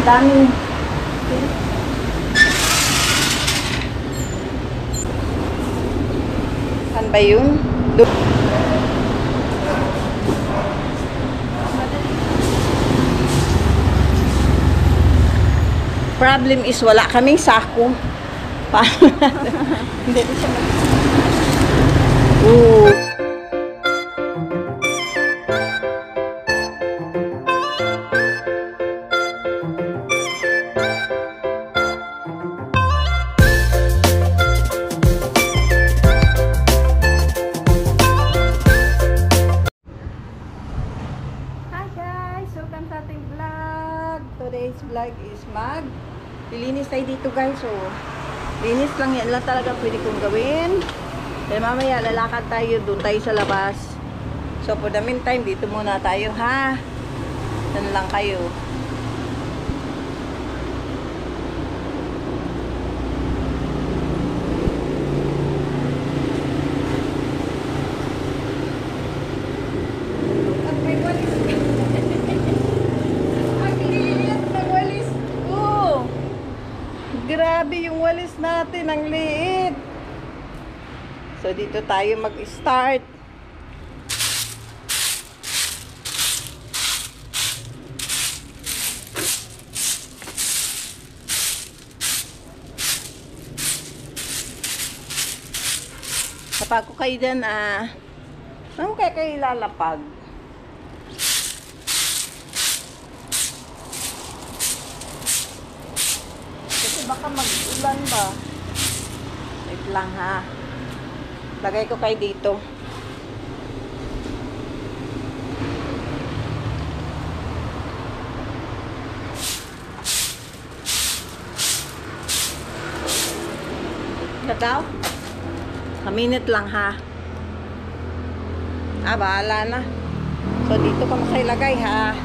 daming saan ba yun? Problem is wala kaming sako. Paano natin? Hindi na siya today's vlog is lilinis tayo dito guys. So linis lang, yan lang talaga pwede kong gawin. Then mamaya lalakad tayo, doon tayo sa labas. So for the meantime, dito muna tayo ha. Yan lang kayo. Grabe yung walis natin, ang liit. So dito tayo mag-start. Kapag ko kayo dyan, ano kaya kayo lalapag? Baka mag-ulan ba? Wait lang ha. Lagay ko kayo dito. Kataw? Kaminit lang ha. Bahala na. So dito ko makailagay ha.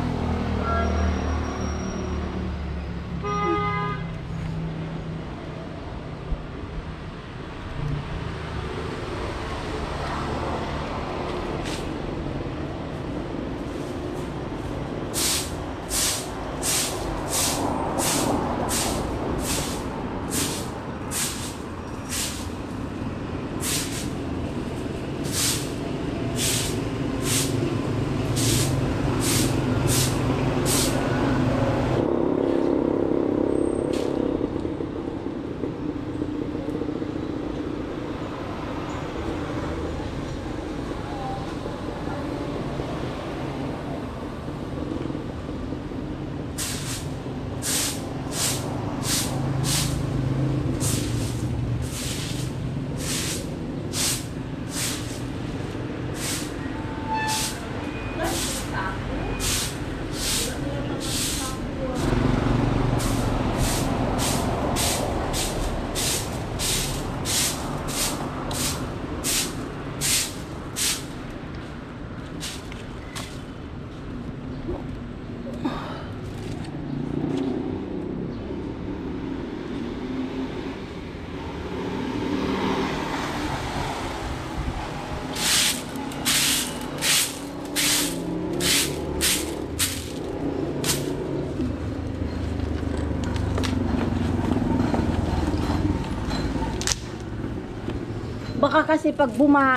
Baka kasi pag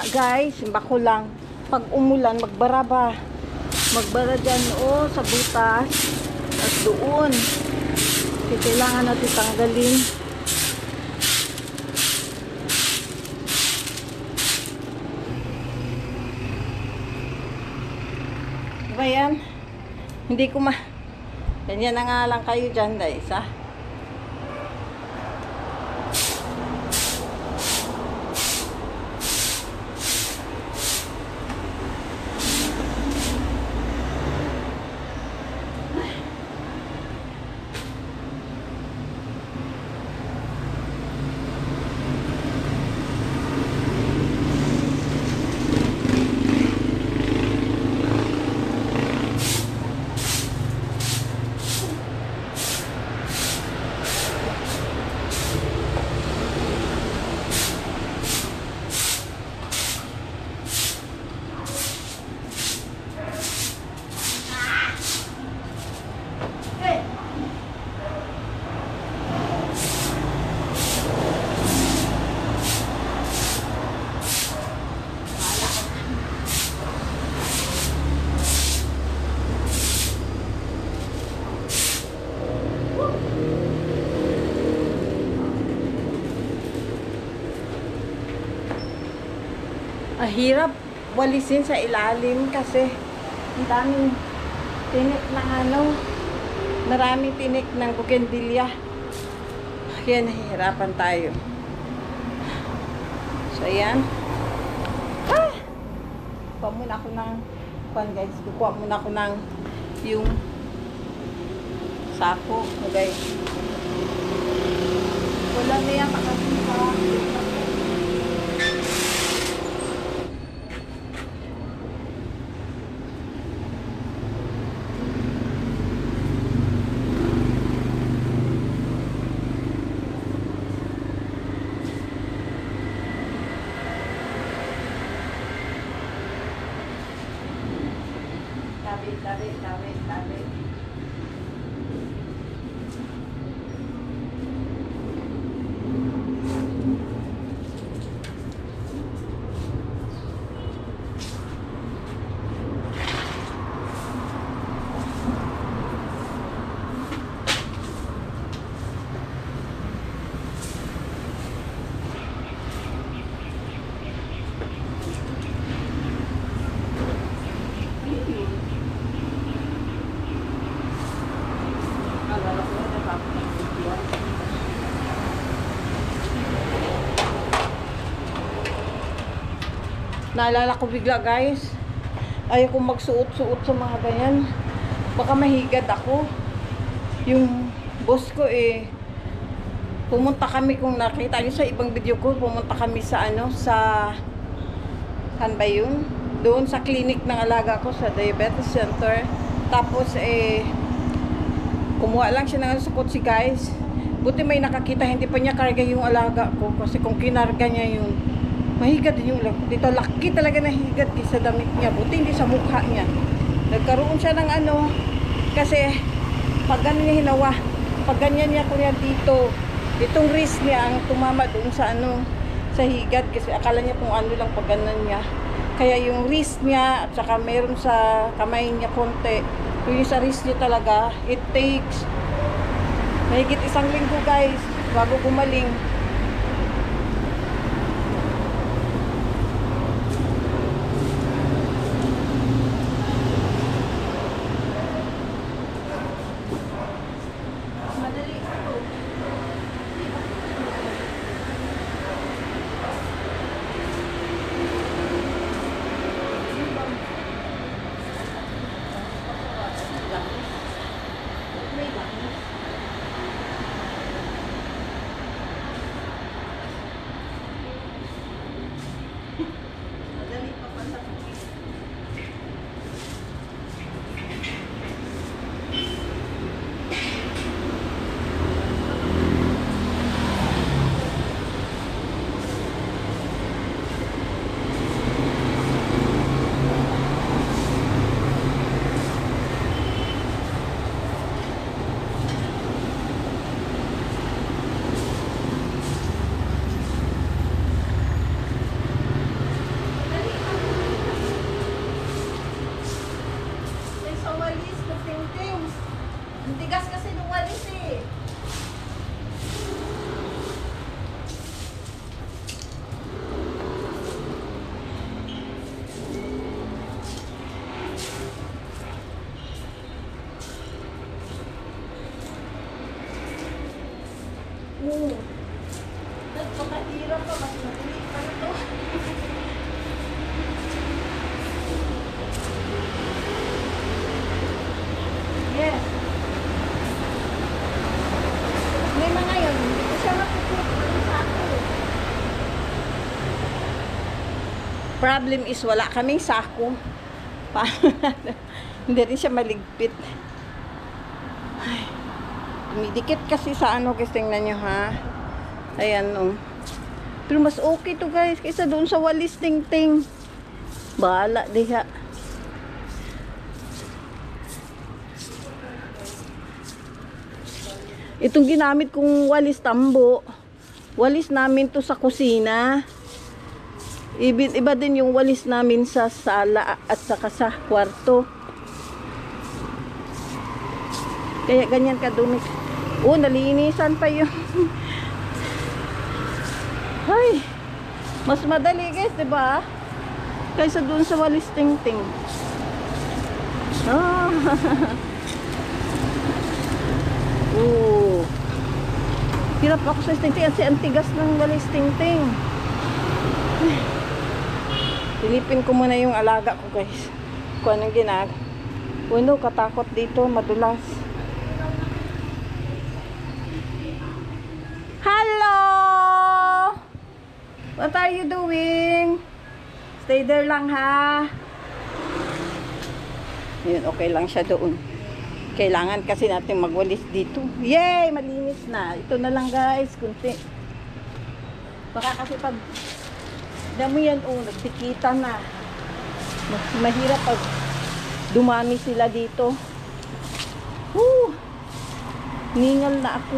guys, bako lang. Pag umulan, magbara ba? Magbara dyan, sa butas. At doon. Kasi kailangan natin tanggalin. Diba yan? Hindi ko ganyan na nga lang kayo dyan guys, ha? Mahirap walisin sa ilalim kasi ang daming tinik ng ano, maraming tinik ng bougainvillea. Kaya nahihirapan tayo. So, ayan. Kuha muna ako ng guys. Kuha muna ako ng yung sako. Guys. Wala na yan kasi sa tabi. Naalala ko bigla guys, ayaw kong magsuot-suot sa mga ganyan, baka mahigad ako. Yung boss ko pumunta kami, kung nakita nyo sa ibang video ko, pumunta kami sa ano, sa saan ba yun? Doon sa clinic ng alaga ko, sa diabetes center. Tapos kumuha lang siya ng sa kotse guys. Buti may nakakita, hindi pa niya karga yung alaga ko, kasi kung kinarga niya yun, mahigad din yung dito, laki talaga na higad sa damit niya, buti hindi sa mukha niya. Nagkaroon siya ng ano, kasi pag ganyan niya hinawa, pag ganyan niya kunya dito, itong wrist niya ang tumama doon sa ano, sa higad, kasi akala niya kung ano lang pag ganyan niya. Kaya yung wrist niya, at saka meron sa kamay niya konti, yung sa wrist niya talaga, it takes mahigit 1 linggo guys, bago gumaling. Ang tigas kasi nung walis Nagpakahirap pa, mas madali pa na to. Yes. May mga yun, hindi ko siya mapupit sa ako. Problem is wala kaming sako. Hindi rin siya maligpit. Ay, dumidikit kasi sa ano, guys, tingnan nyo ha. Ayan o. Pero mas okay to guys, kaysa doon sa walis ting-ting. Bahala diha. Itong ginamit kong walis tambo, walis namin to sa kusina. Iba din yung walis namin sa sala at saka sa kwarto. Kaya ganyan kadumi. Oh, nalinisan pa yun. Ay, mas madali guys, diba? kaysa doon sa walis tingting. Ah. Oh. Hirap ako sa tingting at si antigas ng walis tingting. Silipin ko muna yung alaga ko, guys. Kung anong ginag. Bueno, katakot dito, madulas. Hello! What are you doing? Stay there lang, ha? Yun, okay lang siya doon. Kailangan kasi natin magwalis dito. Yay! Malinis na. Ito na lang, guys. Kunti. Baka kasi pag dami yan, nagtikita na. Mahirap pag dumami sila dito. Woo! Ningal na ako.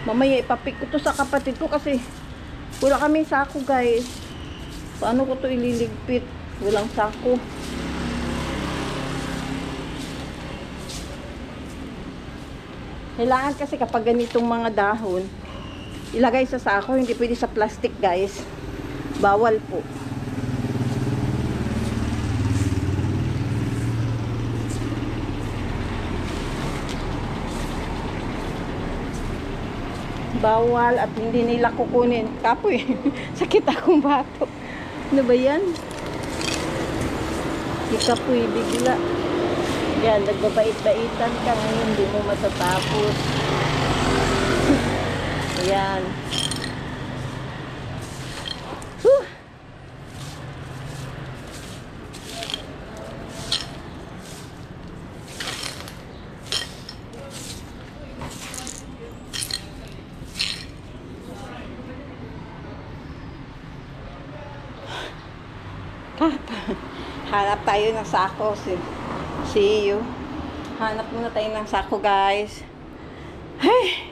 Mamaya ipapik ko to sa kapatid ko kasi wala kaming sako, guys. Paano ko to ililigpit? Walang sako. Kailangan kasi kapag ganitong mga dahon, ilagay sa sako, hindi pwede sa plastic, guys. Bawal po. Bawal at hindi nila kukunin. Kapoy, sakit akong bato. Ano ba yan? Ikapoy bigla. Yan, nagbabait-baitan ka ngayon, hindi mo matatapos. Ayan. Whew! Hanap tayo ng sako. See you. Hanap muna tayo ng sako, guys. Hey!